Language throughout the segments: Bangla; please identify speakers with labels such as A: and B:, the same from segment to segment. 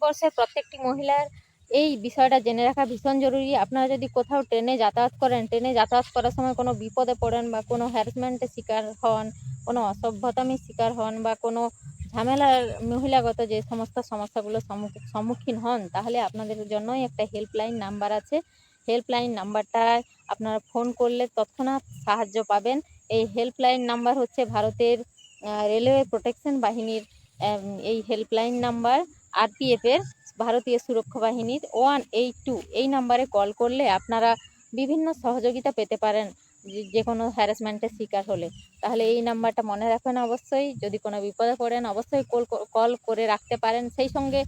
A: ভারতবর্ষের প্রত্যেকটি মহিলার এই বিষয়টা জেনে রাখা ভীষণ জরুরি। আপনারা যদি কোথাও ট্রেনে যাতায়াত করেন, ট্রেনে যাতায়াত করার সময় কোনো বিপদে পড়েন বা কোনো হ্যারাসমেন্টের শিকার হন, কোনো অসভ্যতামির শিকার হন বা কোনো ঝামেলার মহিলাগত যে সমস্ত সমস্যাগুলোর সম্মুখীন হন, তাহলে আপনাদের জন্যই একটা হেল্পলাইন নাম্বার আছে। হেল্পলাইন নাম্বারটায় আপনারা ফোন করলে তৎক্ষণাৎ সাহায্য পাবেন। এই হেল্পলাইন নাম্বার হচ্ছে ভারতের রেলওয়ে প্রোটেকশন বাহিনীর এই হেল্পলাইন নাম্বার। আরপিএফের, ভারতীয় সুরক্ষা বাহিনীর 182 এই নাম্বারে কল করলে আপনারা বিভিন্ন সহযোগিতা পেতে পারেন যে কোনো হ্যারাসমেন্টের শিকার হলে। তাহলে এই নাম্বারটা মনে রাখবেন অবশ্যই। যদি কোনো বিপদে পড়েন অবশ্যই কল করে রাখতে পারেন। সেই সঙ্গে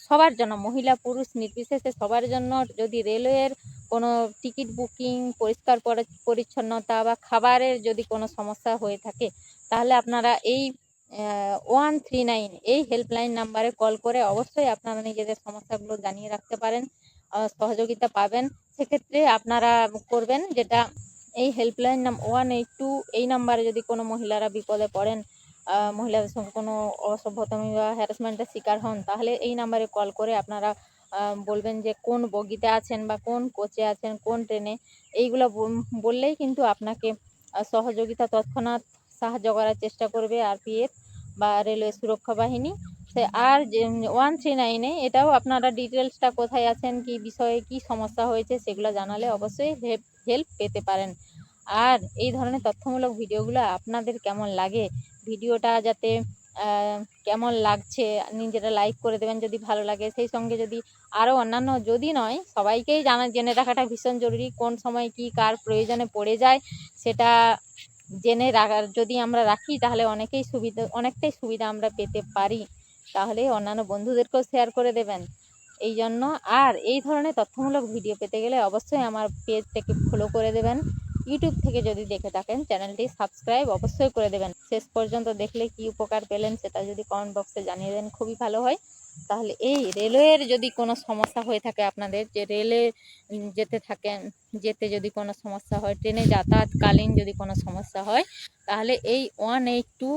A: সবার জন্য, মহিলা পুরুষ নির্বিশেষে সবার জন্য, যদি রেলওয়ের কোনো টিকিট বুকিং, পরিষ্কার পরিচ্ছন্নতা বা খাবারের যদি কোনো সমস্যা হয়ে থাকে, তাহলে আপনারা এই 139 এই হেল্পলাইন নাম্বারে কল করে অবশ্যই আপনারা নিজেদের সমস্যাগুলো জানিয়ে রাখতে পারেন, সহযোগিতা পাবেন। সেক্ষেত্রে আপনারা করবেন যেটা, এই হেল্পলাইন 182 এই নাম্বারে যদি কোনো মহিলারা বিপদে পড়েন, মহিলাদের সঙ্গে কোনো অসভ্যতামি বা হ্যারাসমেন্টের শিকার হন, তাহলে এই নাম্বারে কল করে আপনারা বলবেন যে কোন বগিতে আছেন বা কোন কোচে আছেন, কোন ট্রেনে। এইগুলো বললেই কিন্তু আপনাকে সহযোগিতা তৎক্ষণাৎ সাহায্য করার চেষ্টা করবে আরপিএফ বা রেলওয়ে সুরক্ষা বাহিনী। আর যে 139 এটাও আপনারা ডিটেলসটা কোথায় আছেন, কি বিষয়ে কি সমস্যা হয়েছে, সেগুলো জানালে অবশ্যই হেল্প পেতে পারেন। আর এই ধরনের তথ্যমূলক ভিডিওগুলো আপনাদের কেমন লাগে, ভিডিওটা যাতে কেমন লাগছে নিজেরা লাইক করে দেবেন যদি ভালো লাগে। সেই সঙ্গে যদি আরও অন্যান্য, যদি নয় সবাইকেই জেনে রাখাটা ভীষণ জরুরি, কোন সময় কি কার প্রয়োজনে পড়ে যায় সেটা জেনে রাখার যদি আমরা রাখি, তাহলে অনেকটাই সুবিধা আমরা পেতে পারি। তাহলে অন্যান্য বন্ধুদেরকেও শেয়ার করে দেবেন এই জন্য। আর এই ধরনের তথ্যমূলক ভিডিও পেতে গেলে অবশ্যই আমার পেজটাকে ফলো করে দেবেন। ইউটিউব থেকে যদি দেখে থাকেন চ্যানেলটি সাবস্ক্রাইব অবশ্যই করে দেবেন। শেষ পর্যন্ত দেখলে কি উপকার পেলেন সেটা যদি কমেন্ট বক্সে জানিয়ে দেন খুবই ভালো হয়। তাহলে এই রেলওয়ের যদি কোনো সমস্যা হয়ে থাকে, আপনাদের যে রেলে যেতে যদি কোনো সমস্যা হয়, ট্রেনে যাতায়াতকালীন যদি কোনো সমস্যা হয়, তাহলে এই 182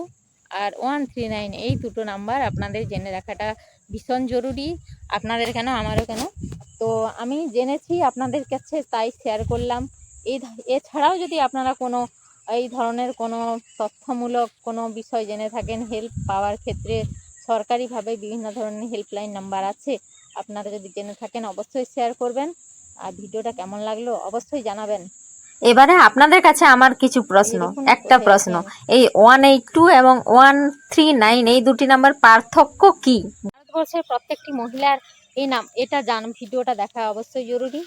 A: আর 139 এই দুটো নাম্বার আপনাদের জেনে রাখাটা ভীষণ জরুরি। আপনাদের কেন, আমারও কেন। তো আমি জেনেছি আপনাদের কাছে তাই শেয়ার করলাম। এছাড়াও যদি আপনারা কোনো এই ধরনের কোনো তথ্যমূলক কোনো বিষয় জেনে থাকেন, হেল্প পাওয়ার ক্ষেত্রে সরকারিভাবে বিভিন্ন ধরনের হেল্পলাইন নাম্বার আছে, আপনারা যদি জেনে থাকেন অবশ্যই শেয়ার করবেন। আর ভিডিওটা কেমন লাগলো অবশ্যই জানাবেন।
B: এবারে আপনাদের কাছে আমার কিছু প্রশ্ন। একটা প্রশ্ন, এই 182 এবং 139 এই দুটি নাম্বার পার্থক্য কি?
A: ভারতবর্ষের প্রত্যেকটি মহিলার এই ভিডিওটা দেখা অবশ্যই জরুরি।